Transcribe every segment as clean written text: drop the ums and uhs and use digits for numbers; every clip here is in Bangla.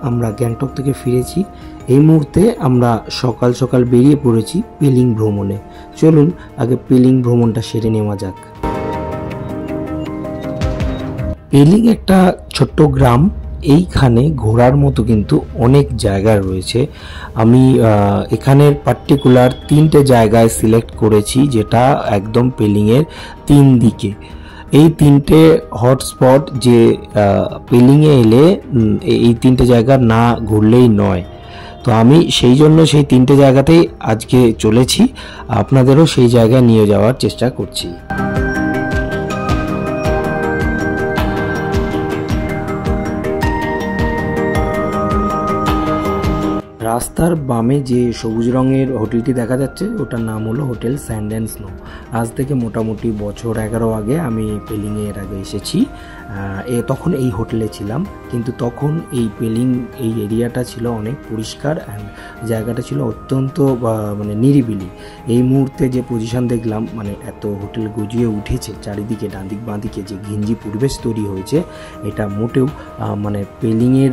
আমরা গ্যাংটক থেকে ফিরেছি। এই মুহূর্তে আমরা সকাল সকাল বেরিয়ে পড়েছি পেলিং ভ্রমণে। চলুন আগে পেলিং ভ্রমণটা সেরে নেওয়া যাক। পেলিং একটা ছোট্ট গ্রাম। এইখানে ঘোরার মতো কিন্তু অনেক জায়গা রয়েছে। আমি এখানের পার্টিকুলার 3টে জায়গায় সিলেক্ট করেছি, যেটা একদম পেলিংয়ের 3 দিকে। এই 3টে হটস্পট যে পেলিংয়ে এলে এই 3টে জায়গা না ঘুরলেই নয়। তো আমি সেই জন্য সেই 3টে জায়গাতেই আজকে চলেছি, আপনাদেরও সেই জায়গায় নিয়ে যাওয়ার চেষ্টা করছি। রাস্তার বামে যে সবুজ রঙের হোটেলটি দেখা যাচ্ছে ওটার নাম হলো হোটেল স্যান্ড অ্যান্ড স্নো। আজ থেকে মোটামুটি বছর 11 আগে আমি পেলিংয়ে এর আগে এসেছি। তখন এই হোটেলে ছিলাম, কিন্তু তখন এই পেলিং এই এরিয়াটা ছিল অনেক পরিষ্কার অ্যান্ড জায়গাটা ছিল অত্যন্ত মানে নিরিবিলি। এই মুহূর্তে যে পজিশন দেখলাম, মানে এত হোটেল গজিয়ে উঠেছে চারিদিকে, ডানদিক বাঁদিকে যে ঘিঞ্জি পরিবেশ তৈরি হয়েছে, এটা মোটেও মানে পেলিংয়ের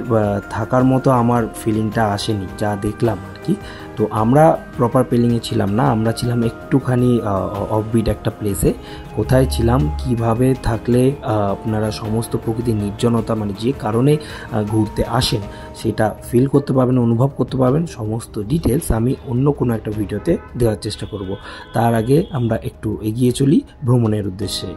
থাকার মতো আমার ফিলিংটা আসেনি যা দেখলাম আর কি। তো আমরা প্রপার পেলিংয়ে ছিলাম না, আমরা ছিলাম একটুখানি অফবিট একটা প্লেসে। কোথায় ছিলাম, কিভাবে থাকলে আপনারা সমস্ত প্রকৃতির নির্জনতা, মানে যে কারণে ঘুরতে আসেন সেটা ফিল করতে পারবেন, অনুভব করতে পারবেন, সমস্ত ডিটেলস আমি অন্য কোনো একটা ভিডিওতে দেওয়ার চেষ্টা করব। তার আগে আমরা একটু এগিয়ে চলি ভ্রমণের উদ্দেশ্যে।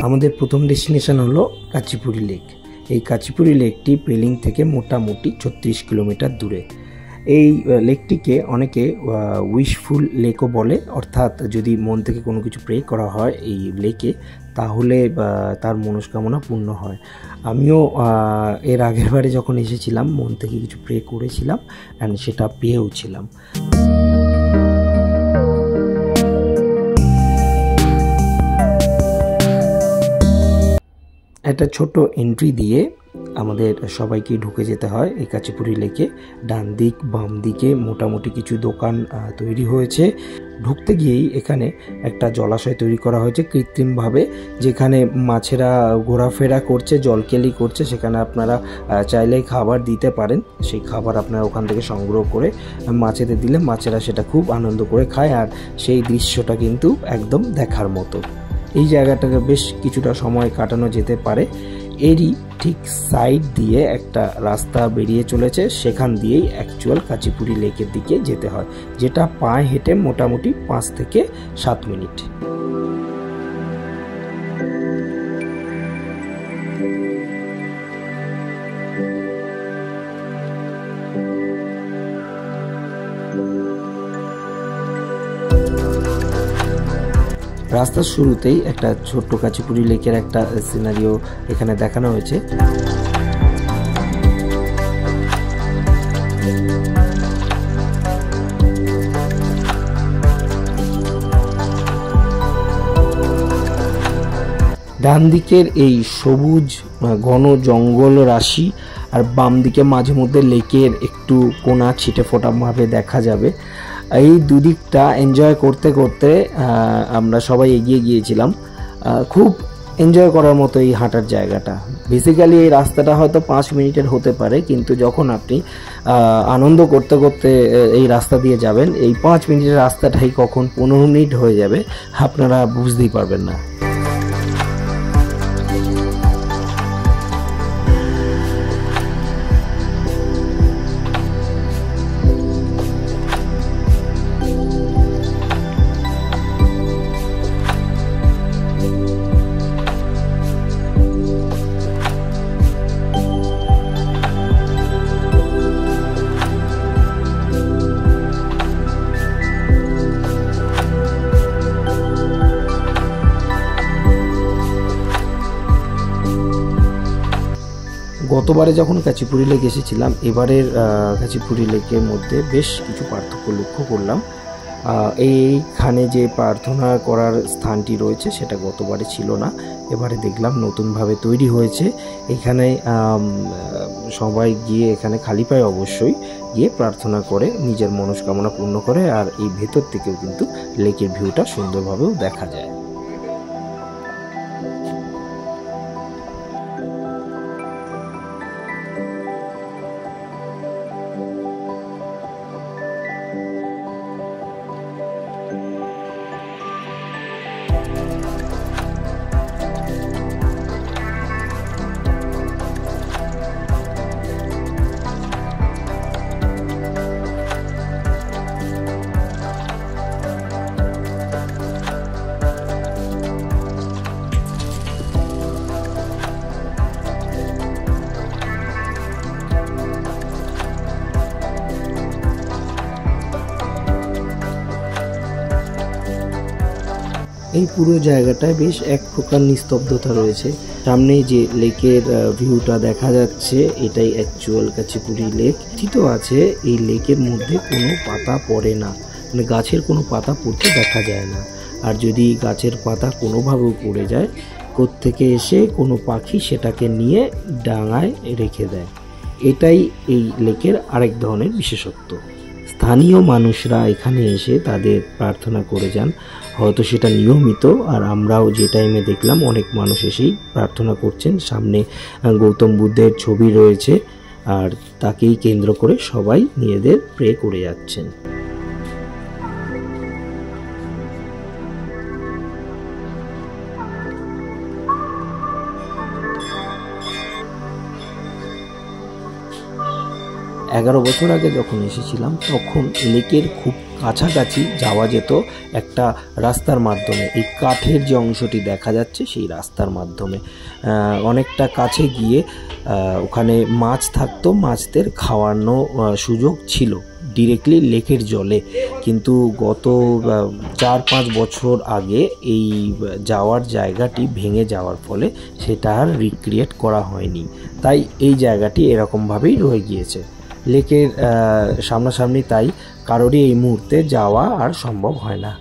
আমাদের প্রথম ডেস্টিনেশন হলো কাচিপুরি লেক। এই কাচিপুরি লেকটি পেলিং থেকে মোটামুটি 36 কিলোমিটার দূরে। এই লেকটিকে অনেকে উইশফুল লেকও বলে, অর্থাৎ যদি মন থেকে কোনো কিছু প্রে করা হয় এই লেকে, তাহলে তার মনস্কামনা পূর্ণ হয়। আমিও এর আগের বারে যখন এসেছিলাম মন থেকে কিছু প্রে করেছিলাম অ্যান্ড সেটা পেয়েও ছিলাম। একটা ছোট এন্ট্রি দিয়ে আমাদের সবাইকে ঢুকে যেতে হয় এই কাচিপুরি লেকে। ডান দিক বাম দিকে মোটামুটি কিছু দোকান তৈরি হয়েছে। ঢুকতে গিয়েই এখানে একটা জলাশয় তৈরি করা হয়েছে কৃত্রিমভাবে, যেখানে মাছেরা ঘোরাফেরা করছে, জলকেলি করছে। সেখানে আপনারা চাইলেই খাবার দিতে পারেন, সেই খাবার আপনারা ওখান থেকে সংগ্রহ করে মাছেদের দিলে মাছেরা সেটা খুব আনন্দ করে খায়, আর সেই দৃশ্যটা কিন্তু একদম দেখার মতো। এই জায়গাটাকে বেশ কিছুটা সময় কাটানো যেতে পারে। এরই ঠিক সাইড দিয়ে একটা রাস্তা বেরিয়ে চলেছে, সেখান দিয়েই অ্যাকচুয়াল কাচিপুরি লেকের দিকে যেতে হয়, যেটা পায়ে হেঁটে মোটামুটি 5 থেকে 7 মিনিট। রাস্তার শুরুতেই একটা ছোট্ট কাচিপুরি লেকের একটা সিনারিও এখানে দেখানো হয়েছে। ডান দিকের এই সবুজ ঘন জঙ্গল রাশি, আর বাম দিকে মাঝে মধ্যে লেকের একটু কোনা ছিটে ফোটা ভাবে দেখা যাবে। এই দুদিকটা এনজয় করতে করতে আমরা সবাই এগিয়ে গিয়েছিলাম। খুব এনজয় করার মতো এই হাঁটার জায়গাটা। বেসিক্যালি এই রাস্তাটা হয়তো 5 মিনিটের হতে পারে, কিন্তু যখন আপনি আনন্দ করতে করতে এই রাস্তা দিয়ে যাবেন, এই 5 মিনিটের রাস্তাটাই কখন 15 মিনিট হয়ে যাবে আপনারা বুঝতেই পারবেন না। গতবারে যখন কাচিপুরি লেক এসেছিলাম, এবারের কাচিপুরি লেকের মধ্যে বেশ কিছু পার্থক্য লক্ষ্য করলাম। এইখানে যে প্রার্থনা করার স্থানটি রয়েছে সেটা গতবারে ছিল না, এবারে দেখলাম নতুনভাবে তৈরি হয়েছে। এখানে সবাই গিয়ে এখানে খালি পায়ে অবশ্যই গিয়ে প্রার্থনা করে নিজের মনস্কামনা পূর্ণ করে, আর এই ভেতর থেকেও কিন্তু লেকের ভিউটা সুন্দরভাবেও দেখা যায়। এই পুরো জায়গাটায় বেশ এক প্রকার নিস্তব্ধতা রয়েছে। সামনে যে লেকের ভিউটা দেখা যাচ্ছে এটাই অ্যাকচুয়াল কাচিপুরি লেক। ঠিকও আছে, এই লেকের মধ্যে কোনো পাতা পড়ে না, মানে গাছের কোনো পাতা পড়তে দেখা যায় না। আর যদি গাছের পাতা কোনোভাবেও পড়ে যায়, কোত্থেকে এসে কোনো পাখি সেটাকে নিয়ে ডাঙায় রেখে দেয়। এটাই এই লেকের আরেক ধরনের বিশেষত্ব। স্থানীয় মানুষরা এখানে এসে তাদের প্রার্থনা করে যান, হয়তো সেটা নিয়মিত। আর আমরাও যে টাইমে দেখলাম অনেক মানুষ এসেই প্রার্থনা করছেন। সামনে গৌতম বুদ্ধের ছবি রয়েছে, আর তাকেই কেন্দ্র করে সবাই নিজেদের প্রে করে যাচ্ছেন। এগারো বছর আগে যখন এসেছিলাম তখন লেকের খুব কাছাকাছি যাওয়া যেত একটা রাস্তার মাধ্যমে। এই কাঠের যে অংশটি দেখা যাচ্ছে সেই রাস্তার মাধ্যমে অনেকটা কাছে গিয়ে ওখানে মাছ থাকতো, মাছদের খাওয়ানো সুযোগ ছিল ডিরেক্টলি লেকের জলে। কিন্তু গত 4-5 বছর আগে এই যাওয়ার জায়গাটি ভেঙে যাওয়ার ফলে সেটা আর রিক্রিয়েট করা হয়নি, তাই এই জায়গাটি এরকমভাবেই রয়ে গিয়েছে লেকের সামনাসামনি। তাই কারোরই এই মুহূর্তে যাওয়া আর সম্ভব হয় না।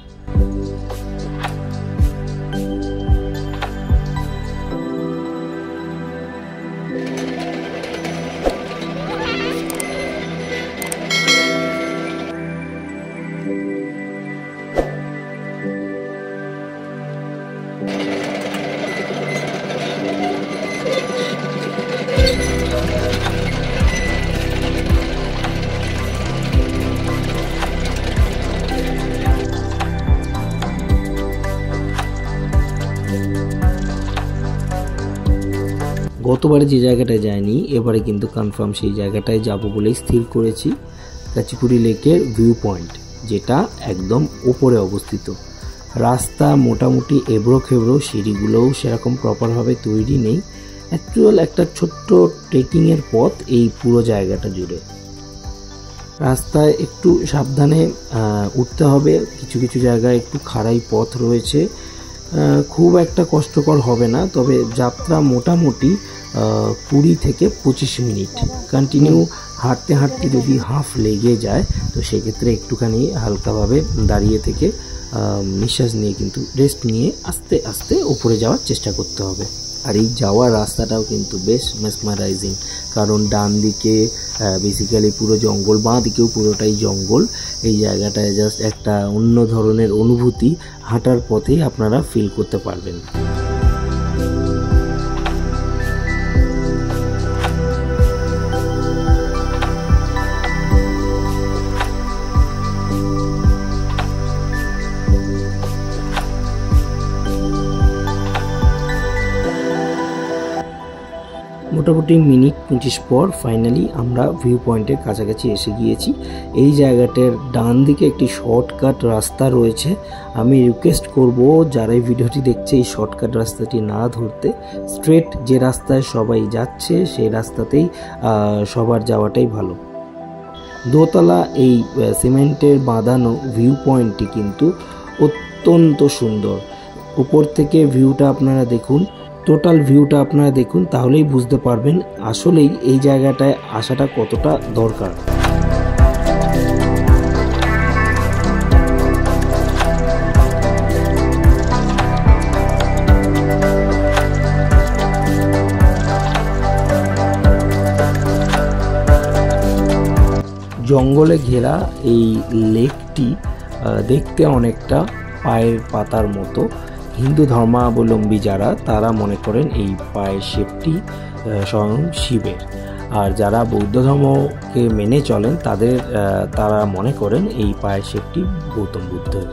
গতবারে যে জায়গাটায় যায়নি, এবারে কিন্তু কনফার্ম সেই জায়গাটায় যাব বলেই স্থির করেছি। কাচিপুরি লেকের ভিউ পয়েন্ট, যেটা একদম উপরে অবস্থিত। রাস্তা মোটামুটি এবড়ো খেবড়ো, সিঁড়িগুলোও সেরকম প্রপারভাবে তৈরি নেই। অ্যাকচুয়াল একটা ছোট্ট ট্রেকিংয়ের পথ এই পুরো জায়গাটা জুড়ে। রাস্তায় একটু সাবধানে উঠতে হবে, কিছু কিছু জায়গায় একটু খাড়াই পথ রয়েছে। খুব একটা কষ্টকর হবে না, তবে যাত্রা মোটামুটি 20 থেকে 25 মিনিট। কন্টিনিউ হাঁটতে হাঁটতে যদি হাফ লেগে যায় তো সেক্ষেত্রে একটুখানি হালকাভাবে দাঁড়িয়ে থেকে নিঃশ্বাস নিয়ে কিন্তু রেস্ট নিয়ে আস্তে আস্তে উপরে যাওয়ার চেষ্টা করতে হবে। আর এই যাওয়ার রাস্তাটাও কিন্তু বেশ মেসমারাইজিং, কারণ ডান দিকে বেসিক্যালি পুরো জঙ্গল, বাঁ দিকেও পুরোটাই জঙ্গল। এই জায়গাটায় জাস্ট একটা অন্য ধরনের অনুভূতি হাঁটার পথেই আপনারা ফিল করতে পারবেন। মোটামুটি মিনিট 25 পর ফাইনালি আমরা ভিউ পয়েন্টের কাছাকাছি এসে গিয়েছি। এই জায়গাটার ডান দিকে একটি শর্টকাট রাস্তা রয়েছে। আমি রিকোয়েস্ট করব যারা এই ভিডিওটি দেখছে এই শর্টকাট রাস্তাটি না ধরতে, স্ট্রেট যে রাস্তায় সবাই যাচ্ছে সেই রাস্তাতেই সবার যাওয়াটাই ভালো। দোতলা এই সিমেন্টের বাঁধানো ভিউ পয়েন্টটি কিন্তু অত্যন্ত সুন্দর। উপর থেকে ভিউটা আপনারা দেখুন, টোটাল ভিউটা আপনারা দেখুন, তাহলেই বুঝতে পারবেন আসলেই এই জায়গাটায় আসাটা কতটা দরকার। জঙ্গলে ঘেরা এই লেকটি দেখতে অনেকটা পায়ের পাতার মতো। হিন্দু ধর্মাবলম্বী যারা, তারা মনে করেন এই পায়ের শেপটি স্বয়ং শিবের, আর যারা বৌদ্ধ ধর্মকে মেনে চলেন তারা মনে করেন এই পায়ের শেপটি গৌতম বুদ্ধের।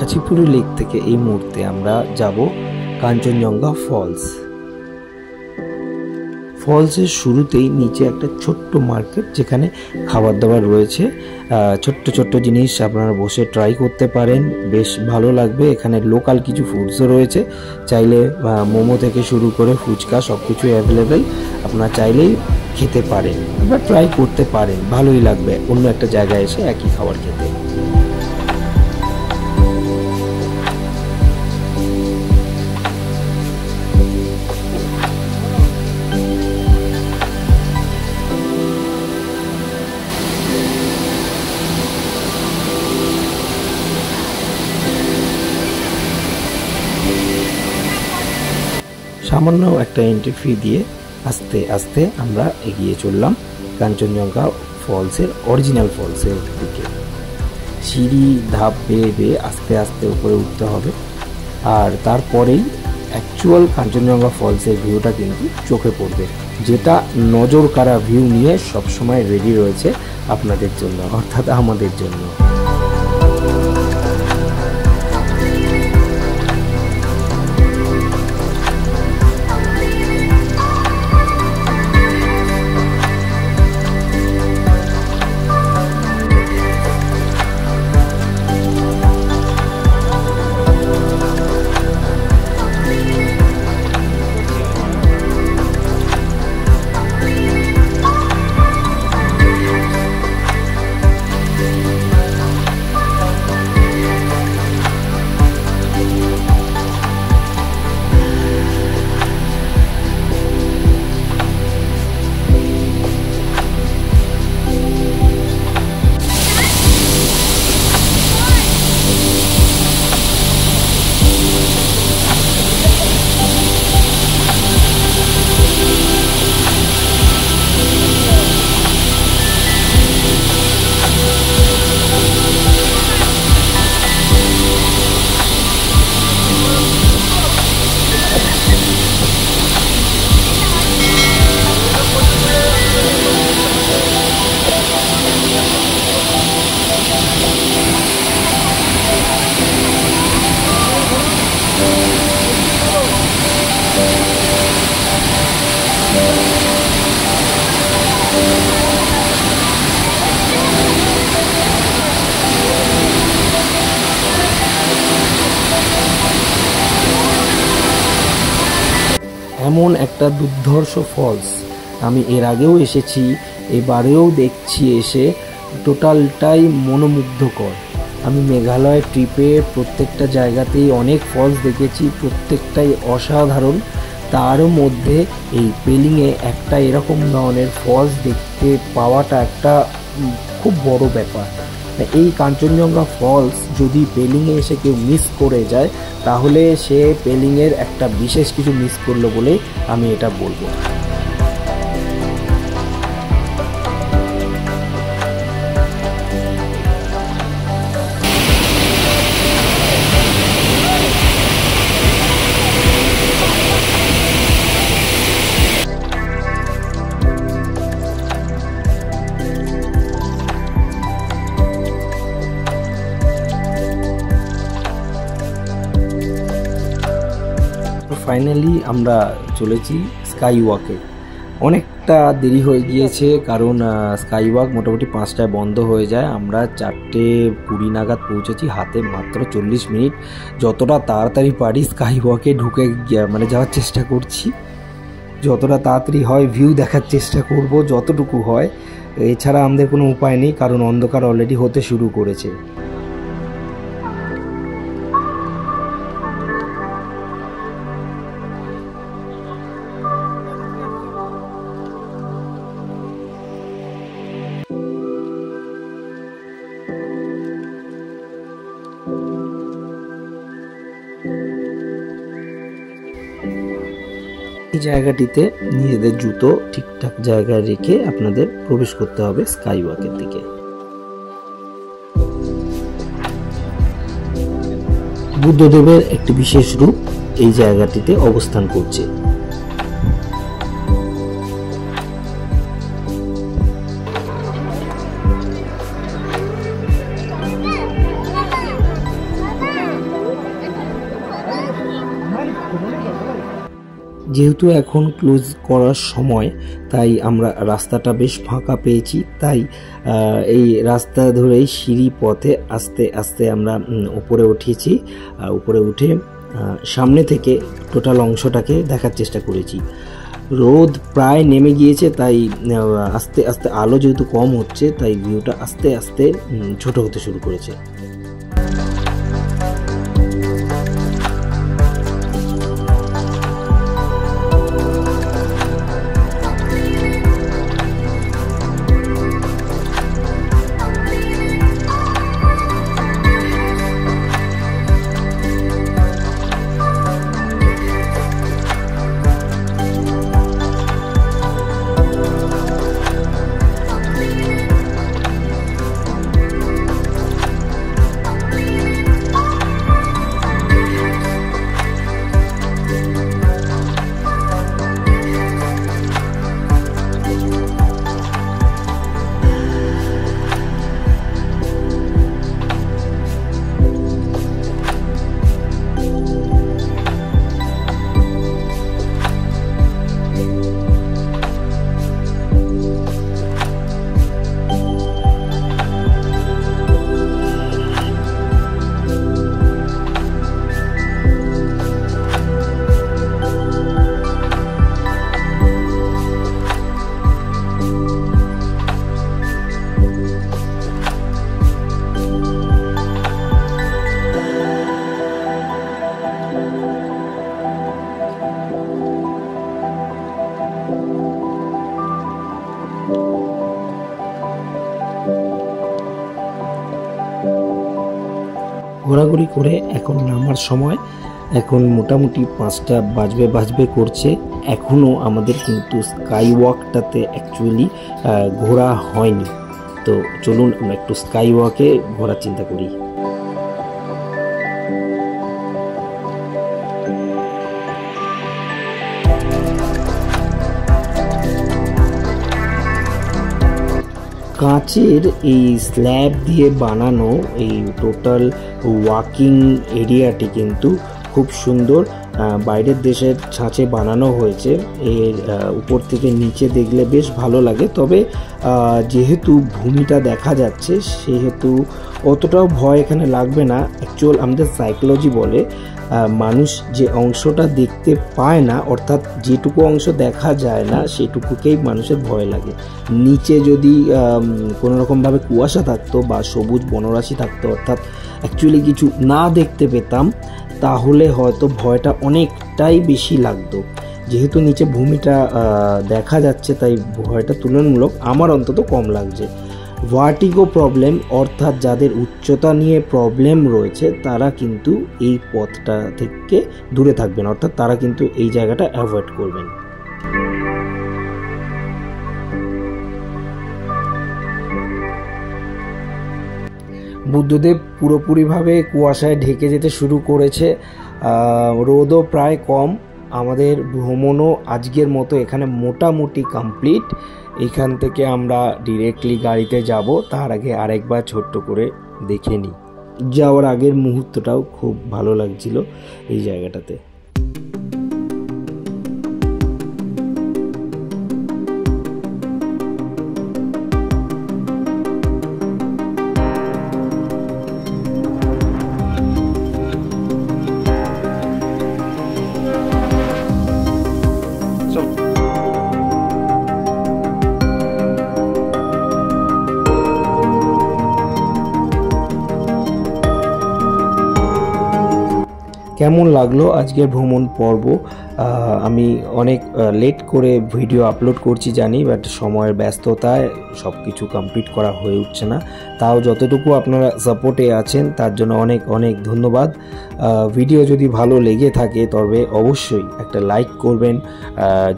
কাঁচিপুরি লেক থেকে এই মুহূর্তে আমরা যাব কাঞ্চনজঙ্ঘা ফলস। ফলসের শুরুতেই নিচে একটা ছোট্ট মার্কেট, যেখানে খাবার দাবার রয়েছে, ছোট্ট ছোট্ট জিনিস আপনারা বসে ট্রাই করতে পারেন, বেশ ভালো লাগবে। এখানে লোকাল কিছু ফুডসও রয়েছে, চাইলে মোমো থেকে শুরু করে ফুচকা সব কিছু অ্যাভেলেবেল, আপনারা চাইলেই খেতে পারেন বা ট্রাই করতে পারেন, ভালোই লাগবে অন্য একটা জায়গায় এসে একই খাবার খেতে। সামান্য একটা এন্ট্রি ফি দিয়ে আস্তে আস্তে আমরা এগিয়ে চললাম কাঞ্চনজঙ্ঘা ফলসের অরিজিনাল ফলসের দিকে। সিঁড়ি ধাপ বেয়ে বেয়ে আস্তে আস্তে উপরে উঠতে হবে, আর তারপরেই অ্যাকচুয়াল কাঞ্চনজঙ্ঘা ফলসের ভিউটা কিন্তু চোখে পড়বে, যেটা নজর কাড়া ভিউ নিয়ে সবসময় রেডি রয়েছে আপনাদের জন্য, অর্থাৎ আমাদের জন্য। এমন একটা দুর্ধর্ষ ফলস আমি এর আগেও এসেছি, এবারেও দেখছি এসে টোটালটাই মনোমুগ্ধকর। আমি মেঘালয় ট্রিপে প্রত্যেকটা জায়গাতেই অনেক ফলস দেখেছি, প্রত্যেকটাই অসাধারণ। তারও মধ্যে এই পেলিংয়ে একটা এরকম ধরনের ফলস দেখতে পাওয়াটা একটা খুব বড় ব্যাপার। এই কাঞ্চনজঙ্ঘা ফলস যদি পেলিংয়ে এসে কেউ মিস করে যায়, তাহলে সে পেলিংয়ের একটা বিশেষ কিছু মিস করলো বলে আমি এটা বলবো। ফাইনালি আমরা চলেছি স্কাই ওয়াকে। অনেকটা দেরি হয়ে গিয়েছে, কারণ স্কাই ওয়াক মোটামুটি 5টায় বন্ধ হয়ে যায়। আমরা 4:20 নাগাদ পৌঁছেছি, হাতে মাত্র 40 মিনিট। যতটা তাড়াতাড়ি পারি স্কাই ওয়াকে ঢুকে যাওয়ার চেষ্টা করছি, যতটা তাড়াতাড়ি হয় ভিউ দেখার চেষ্টা করব যতটুকু হয়। এছাড়া আমাদের কোনো উপায় নেই, কারণ অন্ধকার অলরেডি হতে শুরু করেছে। এই জায়গাটিতে নিজেদের জুতো ঠিকঠাক জায়গায় রেখে আপনাদের প্রবেশ করতে হবে স্কাই ওয়াকের দিকে। বুদ্ধদেবের একটি বিশেষ রূপ এই জায়গাটিতে অবস্থান করছে। যেহেতু এখন ক্লোজ করার সময়, তাই আমরা রাস্তাটা বেশ ফাঁকা পেয়েছি। তাই এই রাস্তা ধরেই সিঁড়ি পথে আস্তে আস্তে আমরা উপরে উঠেছি। উপরে উঠে সামনে থেকে টোটাল অংশটাকে দেখার চেষ্টা করেছি। রোদ প্রায় নেমে গিয়েছে, তাই আস্তে আস্তে আলো যেহেতু কম হচ্ছে, তাই ভিউটা আস্তে আস্তে ছোট হতে শুরু করেছে। ঘোরাঘুরি করে এখন নামার সময়। এখন মোটামুটি 5টা বাজবে করছে। এখনও আমাদের কিন্তু স্কাই ওয়াকটাতে অ্যাকচুয়ালি ঘোরা হয়নি। তো চলুন আমরা একটু স্কাই ওয়াকে ঘোরার চিন্তা করি। কাঁচের এই স্ল্যাব দিয়ে বানানো এই টোটাল ওয়াকিং এরিয়াটি কিন্তু খুব সুন্দর। বাইরের দেশের ছাঁচে বানানো হয়েছে। এর উপর থেকে নিচে দেখলে বেশ ভালো লাগে। তবে যেহেতু ভূমিটা দেখা যাচ্ছে, সেহেতু অতটাও ভয় এখানে লাগবে না। অ্যাকচুয়াল আমাদের সাইকোলজি বলে মানুষ যে অংশটা দেখতে পায় না, অর্থাৎ যেটুকু অংশ দেখা যায় না, সেটুকুকেই মানুষের ভয় লাগে। নিচে যদি কোনোরকমভাবে কুয়াশা থাকতো বা সবুজ বনরাশি থাকতো, অর্থাৎ অ্যাকচুয়ালি কিছু না দেখতে পেতাম, তাহলে হয়তো ভয়টা অনেকটাই বেশি লাগতো। যেহেতু নিচে ভূমিটা দেখা যাচ্ছে, তাই ভয়টা তুলনামূলক আমার অন্তত কম লাগছে। ভার্টিগো প্রবলেম, অর্থাৎ যাদের উচ্চতা নিয়ে প্রবলেম রয়েছে, তারা কিন্তু এই পথটা থেকে দূরে থাকবেন, অর্থাৎ তারা কিন্তু এই জায়গাটা অ্যাভয়েড করবেন। বুদ্ধদেব পুরোপুরিভাবে কুয়াশায় ঢেকে যেতে শুরু করেছে। রোদও প্রায় কম। আমাদের ভ্রমণও আজকের মতো এখানে মোটামুটি কমপ্লিট। এখান থেকে আমরা ডিরেক্টলি গাড়িতে যাব। তার আগে আরেকবার ছোট্ট করে দেখে নিই। যাওয়ার আগের মুহূর্তটাও খুব ভালো লাগছিল এই জায়গাটাতে। চলো। কেমন লাগলো আজকের ভ্রমণ পর্ব? আমি অনেক লেট করে ভিডিও আপলোড করছি জানি, বাট সময়ের ব্যস্ততায় সব কিছু কমপ্লিট করা হয়ে উঠছে না। তাও যতটুকু আপনারা সাপোর্টে আছেন তার জন্য অনেক অনেক ধন্যবাদ। ভিডিও যদি ভালো লেগে থাকে তবে অবশ্যই একটা লাইক করবেন,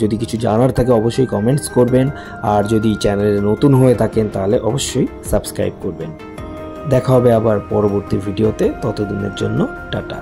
যদি কিছু জানার থাকে অবশ্যই কমেন্টস করবেন, আর যদি চ্যানেলে নতুন হয়ে থাকেন তাহলে অবশ্যই সাবস্ক্রাইব করবেন। দেখা হবে আবার পরবর্তী ভিডিওতে, ততদিনের জন্য টাটা।